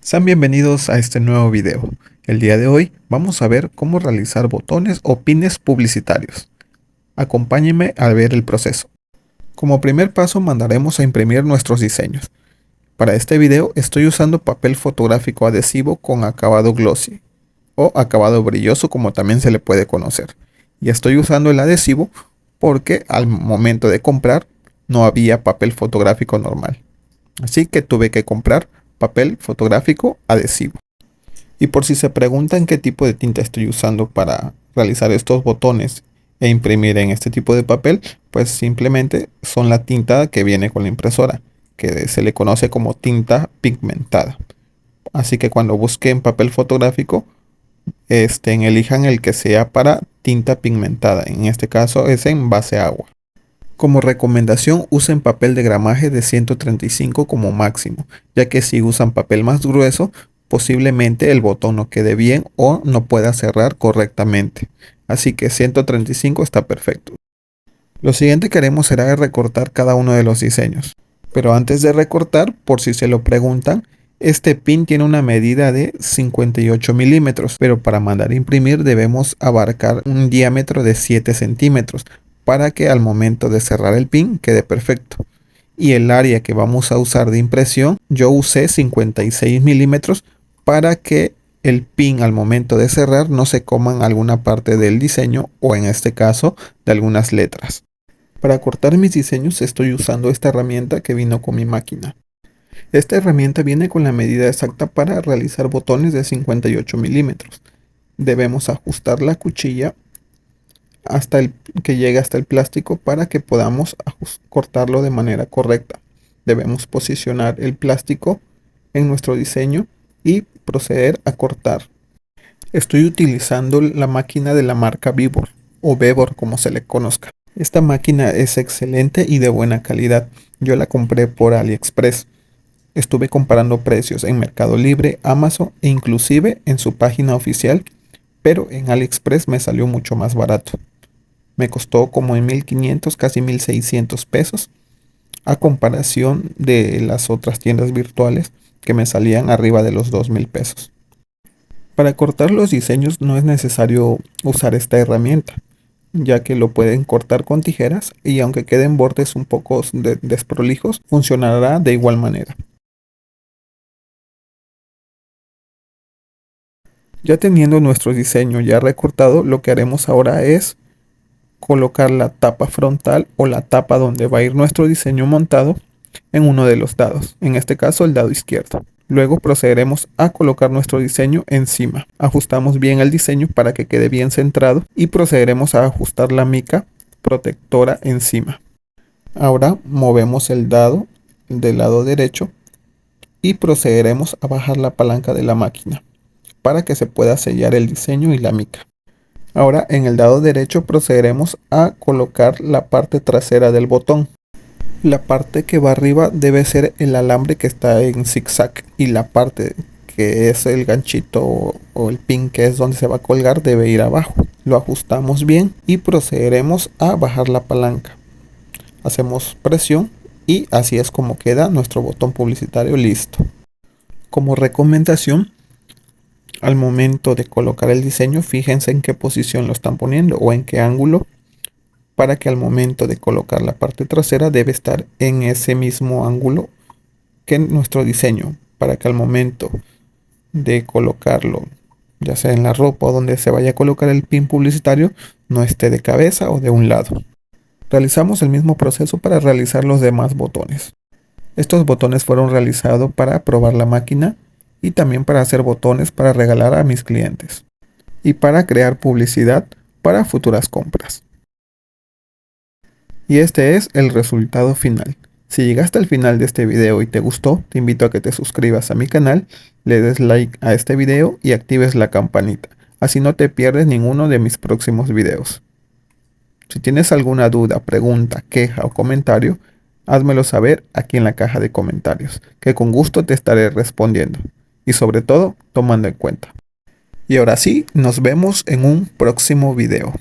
Sean bienvenidos a este nuevo video. El día de hoy vamos a ver cómo realizar botones o pines publicitarios. Acompáñenme a ver el proceso. Como primer paso mandaremos a imprimir nuestros diseños. Para este video estoy usando papel fotográfico adhesivo con acabado glossy o acabado brilloso, como también se le puede conocer. Y estoy usando el adhesivo porque al momento de comprar no había papel fotográfico normal. Así que tuve que comprar papel fotográfico adhesivo. Y por si se preguntan qué tipo de tinta estoy usando para realizar estos botones e imprimir en este tipo de papel, pues simplemente son la tinta que viene con la impresora, que se le conoce como tinta pigmentada. Así que cuando busquen papel fotográfico, elijan el que sea para tinta pigmentada. En este caso es en base agua. Como recomendación, usen papel de gramaje de 135 como máximo, ya que si usan papel más grueso, posiblemente el botón no quede bien o no pueda cerrar correctamente. Así que 135 está perfecto. Lo siguiente que haremos será recortar cada uno de los diseños. Pero antes de recortar, por si se lo preguntan, este pin tiene una medida de 58 milímetros, pero para mandar a imprimir debemos abarcar un diámetro de 7 centímetros para que al momento de cerrar el pin quede perfecto. Y el área que vamos a usar de impresión, yo usé 56 milímetros para que el pin al momento de cerrar no se coman alguna parte del diseño o en este caso de algunas letras. Para cortar mis diseños estoy usando esta herramienta que vino con mi máquina. Esta herramienta viene con la medida exacta para realizar botones de 58 milímetros. Debemos ajustar la cuchilla hasta que llegue hasta el plástico para que podamos cortarlo de manera correcta. Debemos posicionar el plástico en nuestro diseño y proceder a cortar. Estoy utilizando la máquina de la marca Vibor o Bebor como se le conozca. Esta máquina es excelente y de buena calidad. Yo la compré por AliExpress. Estuve comparando precios en Mercado Libre, Amazon e inclusive en su página oficial, pero en AliExpress me salió mucho más barato. Me costó como en 1500, casi 1600 pesos, a comparación de las otras tiendas virtuales que me salían arriba de los 2000 pesos. Para cortar los diseños no es necesario usar esta herramienta, ya que lo pueden cortar con tijeras y aunque queden bordes un poco desprolijos, funcionará de igual manera. Ya teniendo nuestro diseño ya recortado, lo que haremos ahora es colocar la tapa frontal o la tapa donde va a ir nuestro diseño montado en uno de los dados, en este caso el dado izquierdo. Luego procederemos a colocar nuestro diseño encima. Ajustamos bien el diseño para que quede bien centrado y procederemos a ajustar la mica protectora encima. Ahora movemos el dado del lado derecho y procederemos a bajar la palanca de la máquina para que se pueda sellar el diseño y la mica. Ahora en el lado derecho procederemos a colocar la parte trasera del botón. La parte que va arriba debe ser el alambre que está en zigzag y la parte que es el ganchito o el pin que es donde se va a colgar debe ir abajo. Lo ajustamos bien y procederemos a bajar la palanca. Hacemos presión y así es como queda nuestro botón publicitario listo. Como recomendación, al momento de colocar el diseño, fíjense en qué posición lo están poniendo o en qué ángulo, para que al momento de colocar la parte trasera debe estar en ese mismo ángulo que nuestro diseño, para que al momento de colocarlo, ya sea en la ropa o donde se vaya a colocar el pin publicitario, no esté de cabeza o de un lado. Realizamos el mismo proceso para realizar los demás botones. Estos botones fueron realizados para probar la máquina y también para hacer botones para regalar a mis clientes y para crear publicidad para futuras compras. Y este es el resultado final. Si llegaste al final de este video y te gustó, te invito a que te suscribas a mi canal, le des like a este video y actives la campanita, así no te pierdes ninguno de mis próximos videos. Si tienes alguna duda, pregunta, queja o comentario, házmelo saber aquí en la caja de comentarios, que con gusto te estaré respondiendo y sobre todo tomando en cuenta. Y ahora sí, nos vemos en un próximo video.